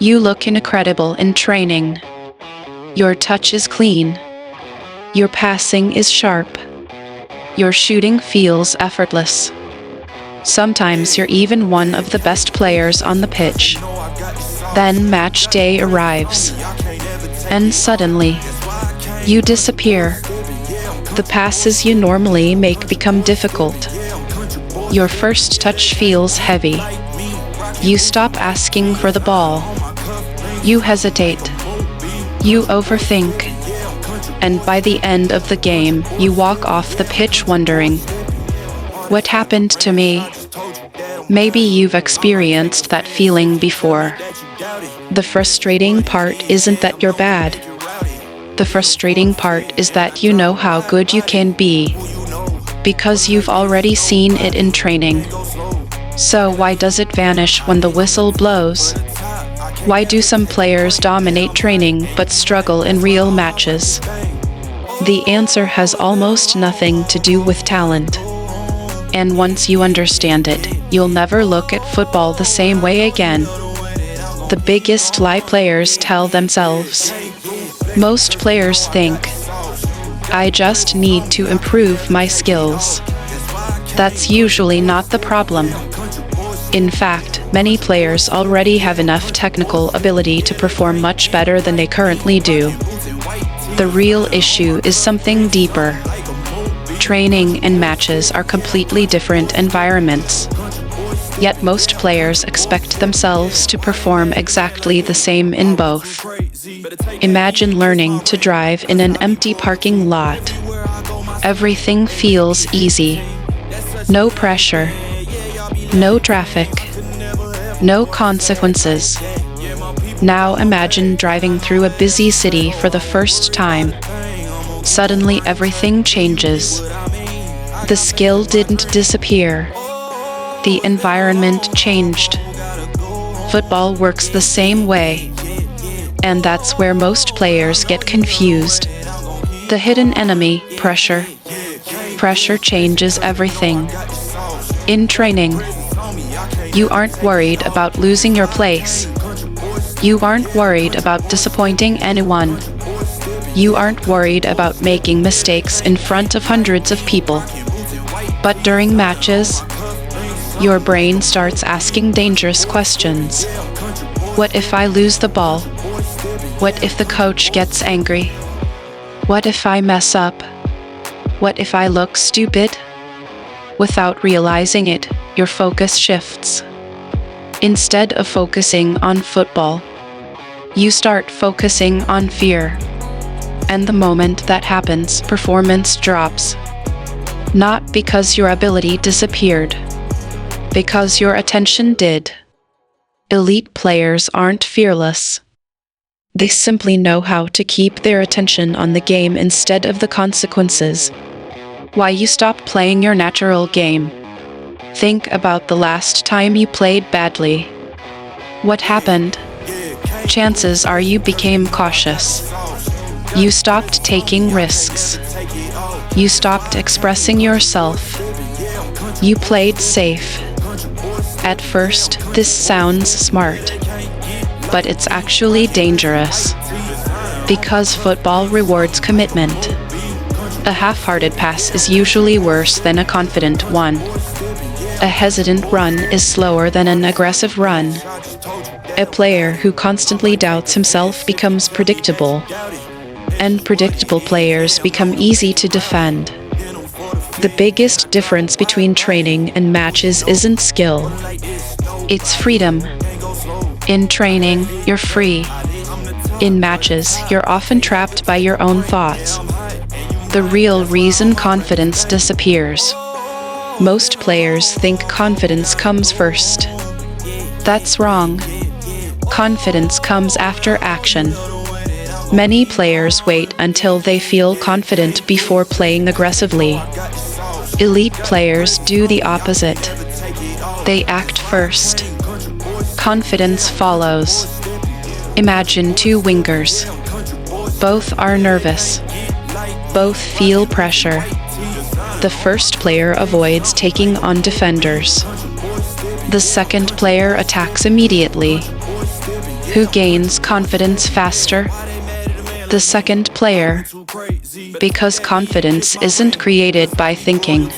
You look incredible in training. Your touch is clean. Your passing is sharp. Your shooting feels effortless. Sometimes you're even one of the best players on the pitch. Then match day arrives. And suddenly, you disappear. The passes you normally make become difficult. Your first touch feels heavy. You stop asking for the ball. You hesitate. You overthink. And by the end of the game, you walk off the pitch wondering, what happened to me? Maybe you've experienced that feeling before. The frustrating part isn't that you're bad. The frustrating part is that you know how good you can be, because you've already seen it in training. So why does it vanish when the whistle blows? Why do some players dominate training but struggle in real matches? The answer has almost nothing to do with talent. And once you understand it, you'll never look at football the same way again. The biggest lie players tell themselves. Most players think, I just need to improve my skills. That's usually not the problem. In fact, many players already have enough technical ability to perform much better than they currently do. The real issue is something deeper. Training and matches are completely different environments. Yet most players expect themselves to perform exactly the same in both. Imagine learning to drive in an empty parking lot. Everything feels easy. No pressure. No traffic. No consequences. Now imagine driving through a busy city for the first time. Suddenly everything changes. The skill didn't disappear. The environment changed. Football works the same way. And that's where most players get confused. The hidden enemy, pressure. Pressure changes everything. In training, you aren't worried about losing your place. You aren't worried about disappointing anyone. You aren't worried about making mistakes in front of hundreds of people. But during matches, your brain starts asking dangerous questions. What if I lose the ball? What if the coach gets angry? What if I mess up? What if I look stupid? Without realizing it, your focus shifts. Instead of focusing on football, you start focusing on fear. And the moment that happens, performance drops. Not because your ability disappeared, because your attention did. Elite players aren't fearless. They simply know how to keep their attention on the game instead of the consequences. Why you stopped playing your natural game? Think about the last time you played badly. What happened? Chances are you became cautious. You stopped taking risks. You stopped expressing yourself. You played safe. At first, this sounds smart, but it's actually dangerous. Because football rewards commitment. A half-hearted pass is usually worse than a confident one. A hesitant run is slower than an aggressive run. A player who constantly doubts himself becomes predictable. And predictable players become easy to defend. The biggest difference between training and matches isn't skill. It's freedom. In training, you're free. In matches, you're often trapped by your own thoughts. The real reason confidence disappears. Most players think confidence comes first. That's wrong. Confidence comes after action. Many players wait until they feel confident before playing aggressively. Elite players do the opposite. They act first. Confidence follows. Imagine two wingers. Both are nervous. Both feel pressure. The first player avoids taking on defenders. The second player attacks immediately. Who gains confidence faster? The second player. Because confidence isn't created by thinking.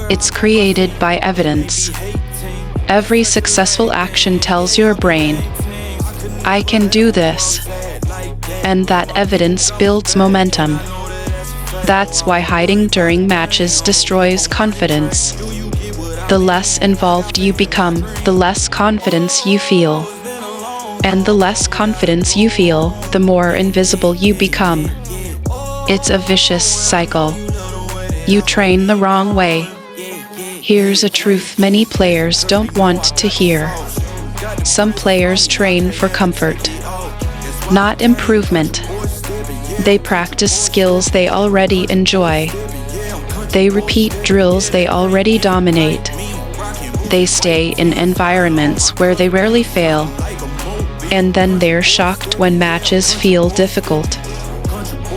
It's created by evidence. Every successful action tells your brain, I can do this. And that evidence builds momentum. That's why hiding during matches destroys confidence. The less involved you become, the less confidence you feel. And the less confidence you feel, the more invisible you become. It's a vicious cycle. You train the wrong way. Here's a truth many players don't want to hear. Some players train for comfort, not improvement. They practice skills they already enjoy. They repeat drills they already dominate. They stay in environments where they rarely fail. And then they're shocked when matches feel difficult.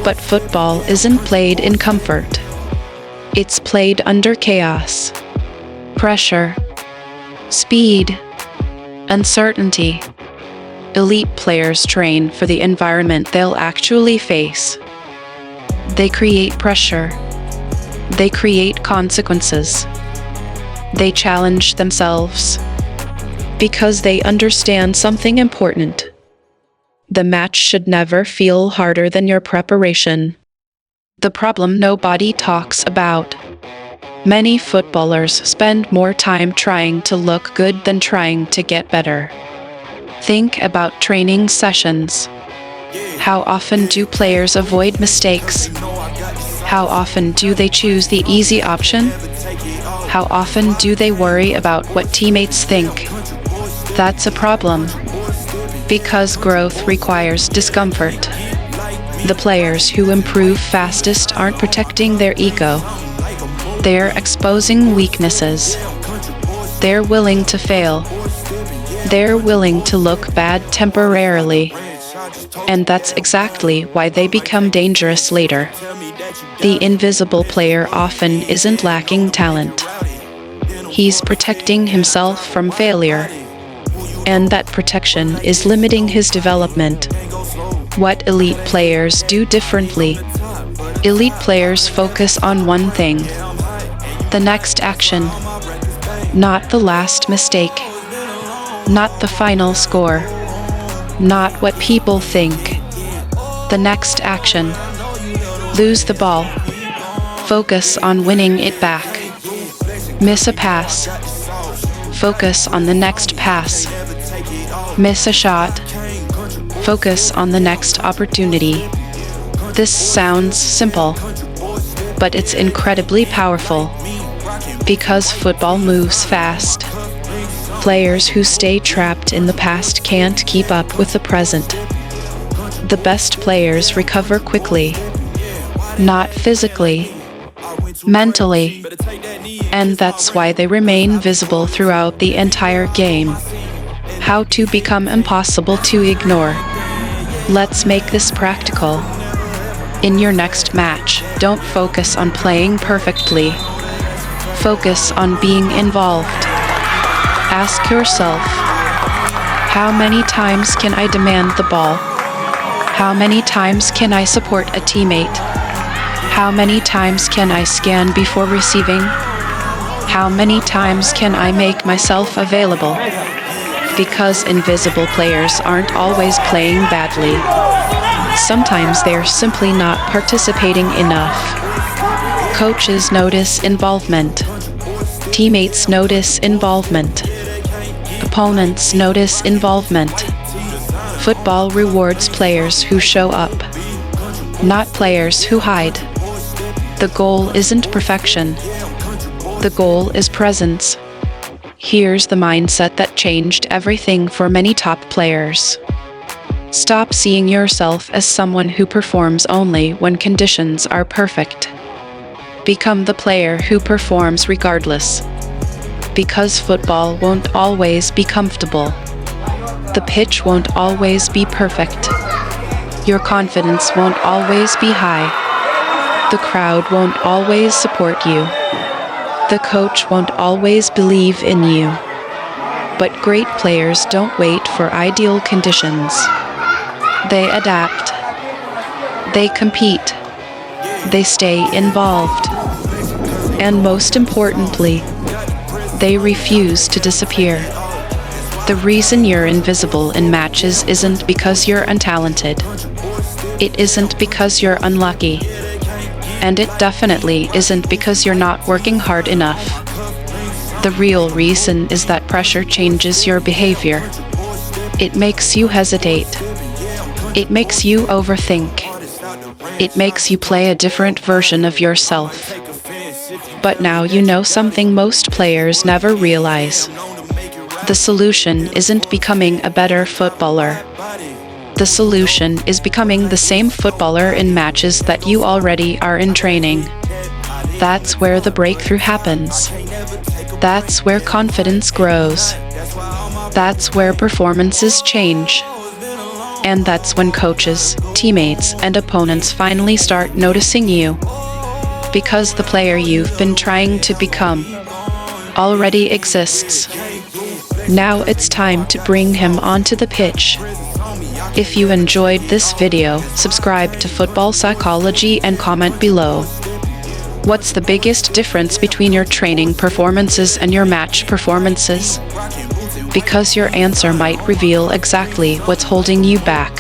But football isn't played in comfort. It's played under chaos, pressure, speed, uncertainty. Elite players train for the environment they'll actually face. They create pressure. They create consequences. They challenge themselves because they understand something important. The match should never feel harder than your preparation. The problem nobody talks about. Many footballers spend more time trying to look good than trying to get better. Think about training sessions. How often do players avoid mistakes? How often do they choose the easy option? How often do they worry about what teammates think? That's a problem. Because growth requires discomfort. The players who improve fastest aren't protecting their ego. They're exposing weaknesses. They're willing to fail. They're willing to look bad temporarily. And that's exactly why they become dangerous later. The invisible player often isn't lacking talent. He's protecting himself from failure. And that protection is limiting his development. What elite players do differently. Elite players focus on one thing. The next action. Not the last mistake. Not the final score. Not what people think. The next action. Lose the ball. Focus on winning it back. Miss a pass. Focus on the next pass. Miss a shot. Focus on the next opportunity. This sounds simple, but it's incredibly powerful. Because football moves fast. Players who stay trapped in the past can't keep up with the present. The best players recover quickly. Not physically, mentally. And that's why they remain visible throughout the entire game. How to become impossible to ignore. Let's make this practical. In your next match, don't focus on playing perfectly. Focus on being involved. Ask yourself, how many times can I demand the ball? How many times can I support a teammate? How many times can I scan before receiving? How many times can I make myself available? Because invisible players aren't always playing badly. Sometimes they're simply not participating enough. Coaches notice involvement. Teammates notice involvement. Opponents notice involvement. Football rewards players who show up, not players who hide. The goal isn't perfection. The goal is presence. Here's the mindset that changed everything for many top players. Stop seeing yourself as someone who performs only when conditions are perfect. Become the player who performs regardless. Because football won't always be comfortable. The pitch won't always be perfect. Your confidence won't always be high. The crowd won't always support you. The coach won't always believe in you. But great players don't wait for ideal conditions. They adapt. They compete. They stay involved. And most importantly, they refuse to disappear. The reason you're invisible in matches isn't because you're untalented. It isn't because you're unlucky. And it definitely isn't because you're not working hard enough. The real reason is that pressure changes your behavior. It makes you hesitate. It makes you overthink. It makes you play a different version of yourself. But now you know something most players never realize. The solution isn't becoming a better footballer. The solution is becoming the same footballer in matches that you already are in training. That's where the breakthrough happens. That's where confidence grows. That's where performances change. And that's when coaches, teammates, and opponents finally start noticing you. Because the player you've been trying to become already exists. Now it's time to bring him onto the pitch. If you enjoyed this video, subscribe to Football Psychology and comment below. What's the biggest difference between your training performances and your match performances? Because your answer might reveal exactly what's holding you back.